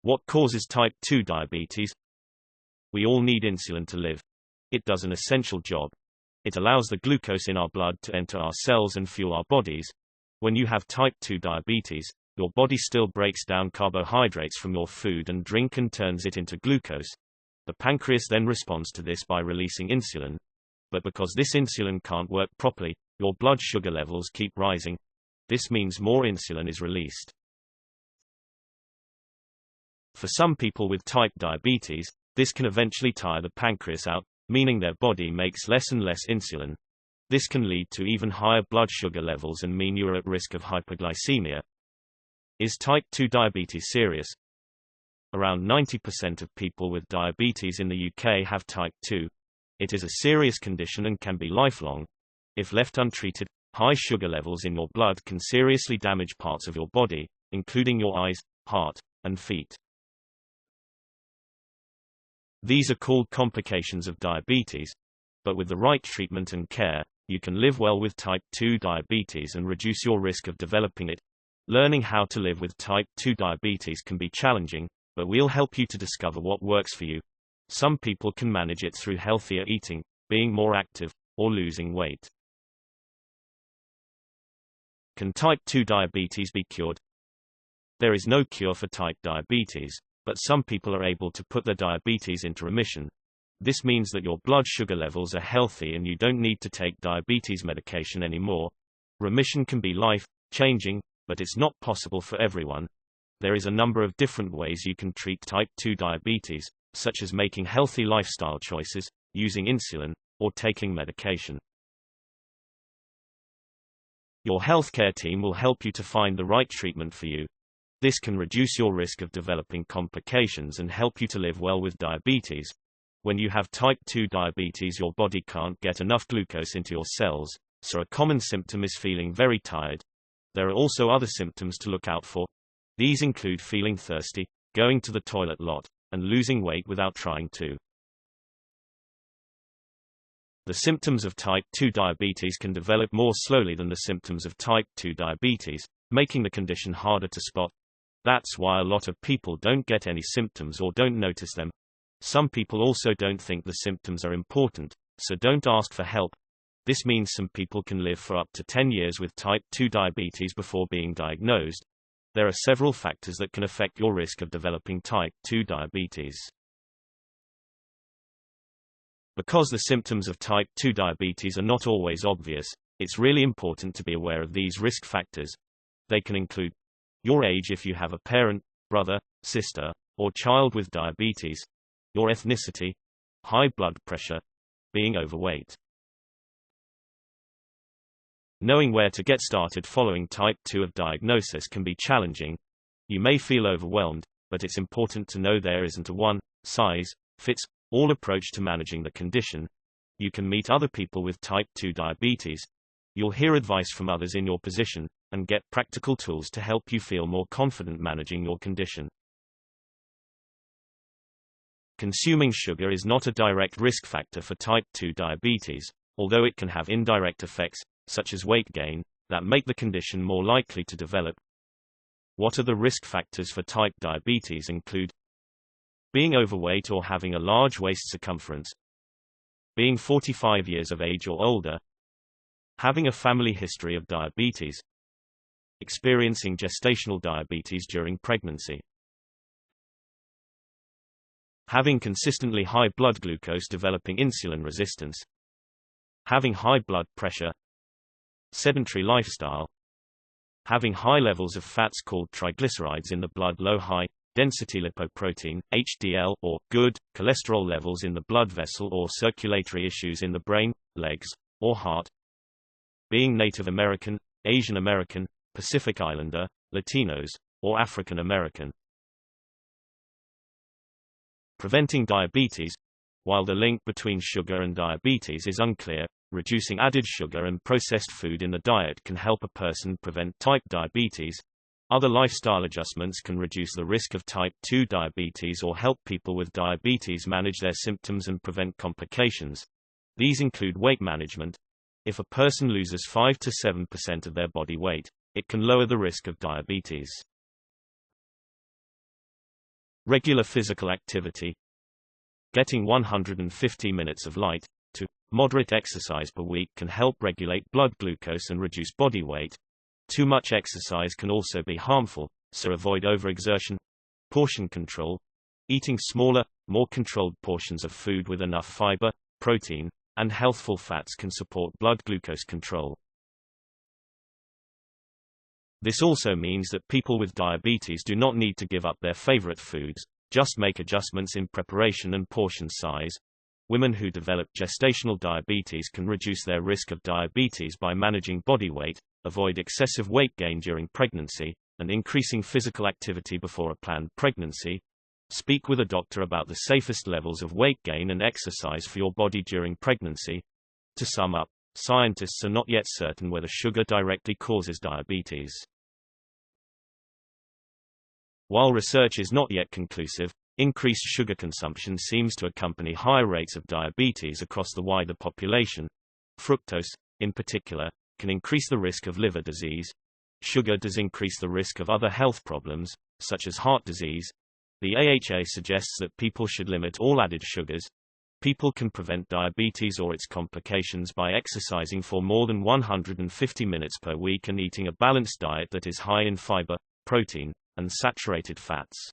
What causes type 2 diabetes? We all need insulin to live. It does an essential job. It allows the glucose in our blood to enter our cells and fuel our bodies. When you have type 2 diabetes, your body still breaks down carbohydrates from your food and drink and turns it into glucose. The pancreas then responds to this by releasing insulin. But because this insulin can't work properly, your blood sugar levels keep rising. This means more insulin is released. For some people with type diabetes, this can eventually tire the pancreas out, meaning their body makes less and less insulin. This can lead to even higher blood sugar levels and mean you are at risk of hyperglycemia. Is type 2 diabetes serious? Around 90% of people with diabetes in the UK have type 2. It is a serious condition and can be lifelong. If left untreated, high sugar levels in your blood can seriously damage parts of your body, including your eyes, heart, and feet. These are called complications of diabetes, but with the right treatment and care, you can live well with type 2 diabetes and reduce your risk of developing it. Learning how to live with type 2 diabetes can be challenging, but we'll help you to discover what works for you. Some people can manage it through healthier eating, being more active, or losing weight. Can type 2 diabetes be cured? There is no cure for type diabetes, but some people are able to put their diabetes into remission. This means that your blood sugar levels are healthy and you don't need to take diabetes medication anymore. Remission can be life-changing, but it's not possible for everyone. There is a number of different ways you can treat type 2 diabetes, such as making healthy lifestyle choices, using insulin, or taking medication. Your healthcare team will help you to find the right treatment for you. This can reduce your risk of developing complications and help you to live well with diabetes. When you have type 2 diabetes, your body can't get enough glucose into your cells, so a common symptom is feeling very tired. There are also other symptoms to look out for. These include feeling thirsty, going to the toilet a lot, and losing weight without trying to. The symptoms of type 2 diabetes can develop more slowly than the symptoms of type 2 diabetes, making the condition harder to spot. That's why a lot of people don't get any symptoms or don't notice them. Some people also don't think the symptoms are important, so don't ask for help. This means some people can live for up to 10 years with type 2 diabetes before being diagnosed. There are several factors that can affect your risk of developing type 2 diabetes. Because the symptoms of type 2 diabetes are not always obvious, it's really important to be aware of these risk factors. They can include your age if you have a parent, brother, sister, or child with diabetes, your ethnicity, high blood pressure, being overweight. Knowing where to get started following type 2 of diagnosis can be challenging. You may feel overwhelmed, but it's important to know there isn't a one-size-fits-all approach to managing the condition. You can meet other people with type 2 diabetes. You'll hear advice from others in your position, and get practical tools to help you feel more confident managing your condition. Consuming sugar is not a direct risk factor for type 2 diabetes, although it can have indirect effects, such as weight gain, that make the condition more likely to develop. What are the risk factors for type diabetes include being overweight or having a large waist circumference, being 45 years of age or older, having a family history of diabetes, experiencing gestational diabetes during pregnancy, having consistently high blood glucose developing insulin resistance, having high blood pressure, sedentary lifestyle, having high levels of fats called triglycerides in the blood, low high-density lipoprotein HDL, or good cholesterol levels in the blood vessel or circulatory issues in the brain, legs, or heart, being Native American, Asian American, Pacific Islander, Latinos, or African American. Preventing diabetes. While the link between sugar and diabetes is unclear, reducing added sugar and processed food in the diet can help a person prevent type diabetes. Other lifestyle adjustments can reduce the risk of type 2 diabetes or help people with diabetes manage their symptoms and prevent complications. These include weight management. If a person loses 5 to 7% of their body weight, it can lower the risk of diabetes. Regular physical activity. Getting 150 minutes of light to moderate exercise per week can help regulate blood glucose and reduce body weight. Too much exercise can also be harmful, so avoid overexertion. Portion control. Eating smaller, more controlled portions of food with enough fiber, protein, and healthful fats can support blood glucose control. This also means that people with diabetes do not need to give up their favorite foods, just make adjustments in preparation and portion size. Women who develop gestational diabetes can reduce their risk of diabetes by managing body weight, avoid excessive weight gain during pregnancy, and increasing physical activity before a planned pregnancy. Speak with a doctor about the safest levels of weight gain and exercise for your body during pregnancy. To sum up, scientists are not yet certain whether sugar directly causes diabetes. While research is not yet conclusive, increased sugar consumption seems to accompany higher rates of diabetes across the wider population. Fructose, in particular, can increase the risk of liver disease. Sugar does increase the risk of other health problems, such as heart disease. The AHA suggests that people should limit all added sugars. People can prevent diabetes or its complications by exercising for more than 150 minutes per week and eating a balanced diet that is high in fiber, protein, and saturated fats.